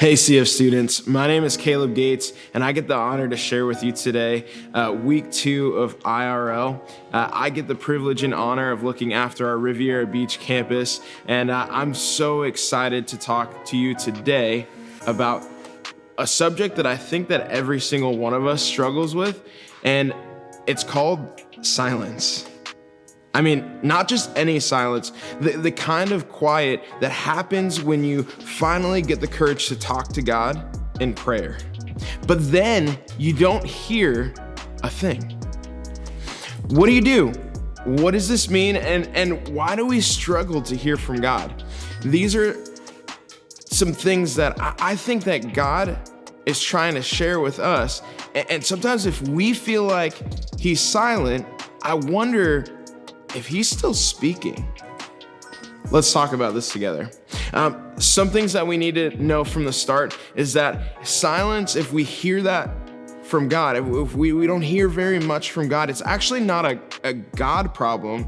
Hey CF students, my name is Caleb Gates and I get the honor to share with you today week 2 of IRL. I get the privilege and honor of looking after our Riviera Beach campus, and I'm so excited to talk to you today about a subject that I think that every single one of us struggles with, and it's called silence. I mean, not just any silence, the kind of quiet that happens when you finally get the courage to talk to God in prayer. But then you don't hear a thing. What do you do? What does this mean? And why do we struggle to hear from God? These are some things that I think that God is trying to share with us. And sometimes if we feel like he's silent, I wonder if he's still speaking. Let's talk about this together. Some things that we need to know from the start is that silence, if we hear that from God, if we don't hear very much from God, it's actually not a God problem.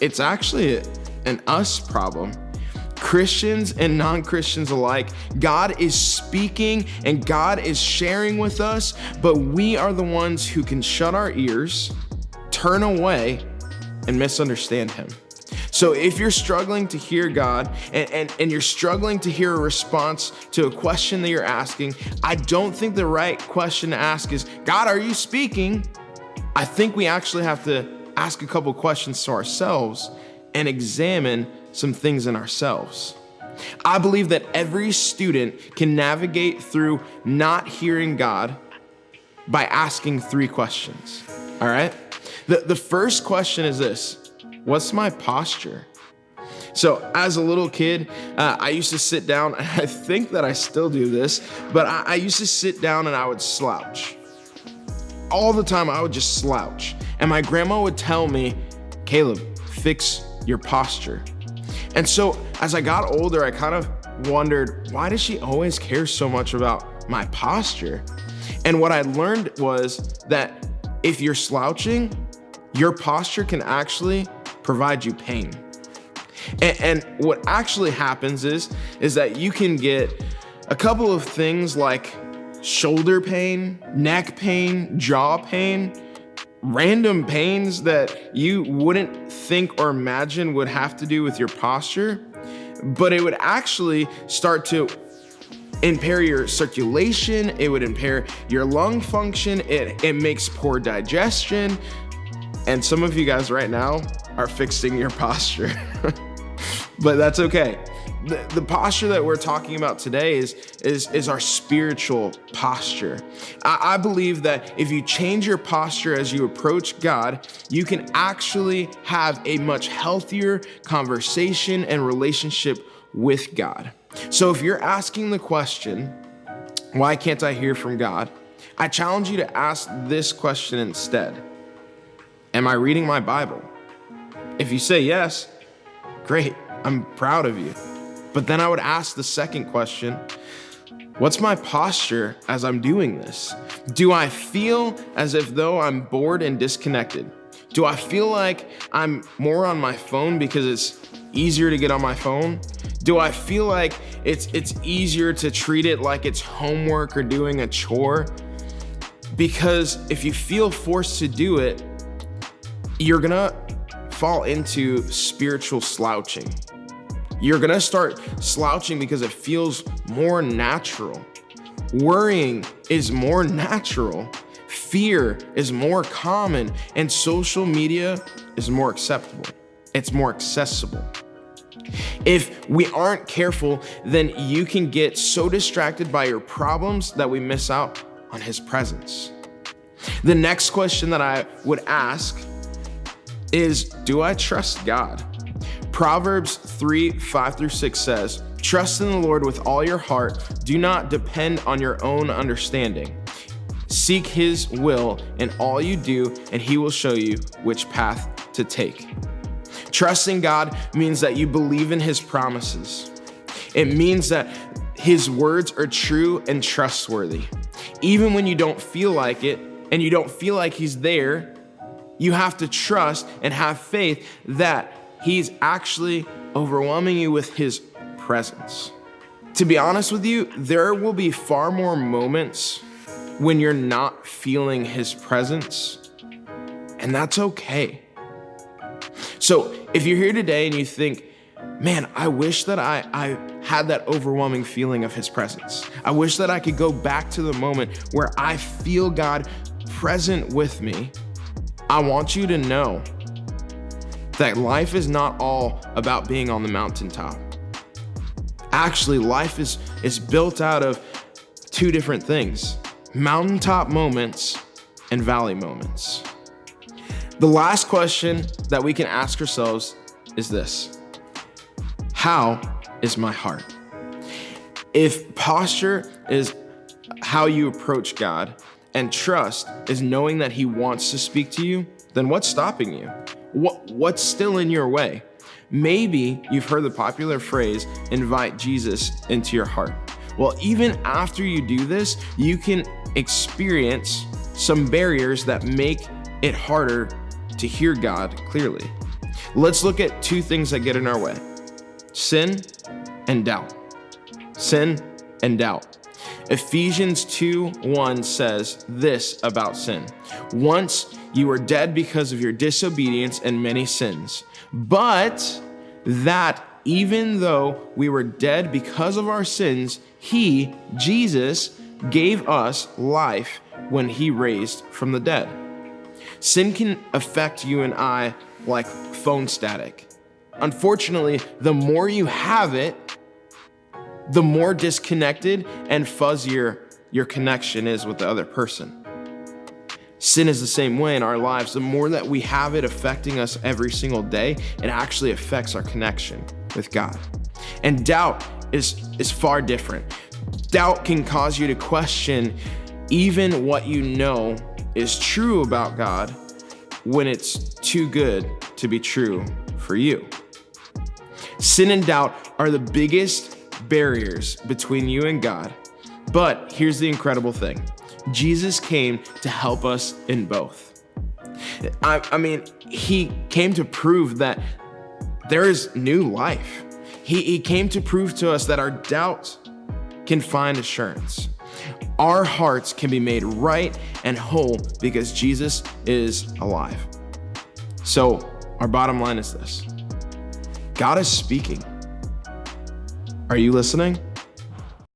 It's actually an us problem. Christians and non-Christians alike, God is speaking and God is sharing with us, but we are the ones who can shut our ears, turn away, and misunderstand him. So if you're struggling to hear God and you're struggling to hear a response to a question that you're asking, I don't think the right question to ask is, God, are you speaking? I think we actually have to ask a couple questions to ourselves and examine some things in ourselves. I believe that every student can navigate through not hearing God by asking 3 questions, all right? The first question is this: what's my posture? So as a little kid, I used to sit down, and I think that I still do this, but I used to sit down and I would slouch. All the time I would just slouch. And my grandma would tell me, Caleb, fix your posture. And so as I got older, I kind of wondered, why does she always care so much about my posture? And what I learned was that if you're slouching, your posture can actually provide you pain. And what actually happens is that you can get a couple of things like shoulder pain, neck pain, jaw pain, random pains that you wouldn't think or imagine would have to do with your posture, but it would actually start to impair your circulation, it would impair your lung function, it makes poor digestion. And some of you guys right now are fixing your posture, but that's okay. The posture that we're talking about today is our spiritual posture. I believe that if you change your posture as you approach God, you can actually have a much healthier conversation and relationship with God. So if you're asking the question, why can't I hear from God? I challenge you to ask this question instead. Am I reading my Bible? If you say yes, great, I'm proud of you. But then I would ask the second question, what's my posture as I'm doing this? Do I feel as if though I'm bored and disconnected? Do I feel like I'm more on my phone because it's easier to get on my phone? Do I feel like it's easier to treat it like it's homework or doing a chore? Because if you feel forced to do it, you're gonna fall into spiritual slouching. You're gonna start slouching because it feels more natural. Worrying is more natural. Fear is more common, and social media is more acceptable. It's more accessible. If we aren't careful, then you can get so distracted by your problems that we miss out on his presence. The next question that I would ask is, do I trust God? Proverbs 3:5-6 says, trust in the Lord with all your heart. Do not depend on your own understanding. Seek his will in all you do, and he will show you which path to take. Trusting God means that you believe in his promises. It means that his words are true and trustworthy. Even when you don't feel like it and you don't feel like he's there, you have to trust and have faith that he's actually overwhelming you with his presence. To be honest with you, there will be far more moments when you're not feeling his presence, and that's okay. So if you're here today and you think, man, I wish that I had that overwhelming feeling of his presence. I wish that I could go back to the moment where I feel God present with me. I want you to know that life is not all about being on the mountaintop. Actually, life is built out of two different things: mountaintop moments and valley moments. The last question that we can ask ourselves is this: how is my heart? If posture is how you approach God and trust is knowing that he wants to speak to you, then what's stopping you? What's still in your way? Maybe you've heard the popular phrase, invite Jesus into your heart. Well, even after you do this, you can experience some barriers that make it harder to hear God clearly. Let's look at two things that get in our way: sin and doubt. Sin and doubt. Ephesians 2:1 says this about sin: once you were dead because of your disobedience and many sins, but that even though we were dead because of our sins, he, Jesus, gave us life when he raised from the dead. Sin can affect you and I like phone static. Unfortunately, the more you have it, the more disconnected and fuzzier your connection is with the other person. Sin is the same way in our lives. The more that we have it affecting us every single day, it actually affects our connection with God. And doubt is far different. Doubt can cause you to question even what you know is true about God when it's too good to be true for you. Sin and doubt are the biggest barriers between you and God. But here's the incredible thing: Jesus came to help us in both. I mean, he came to prove that there is new life. He came to prove to us that our doubts can find assurance. Our hearts can be made right and whole because Jesus is alive. So our bottom line is this: God is speaking. Are you listening?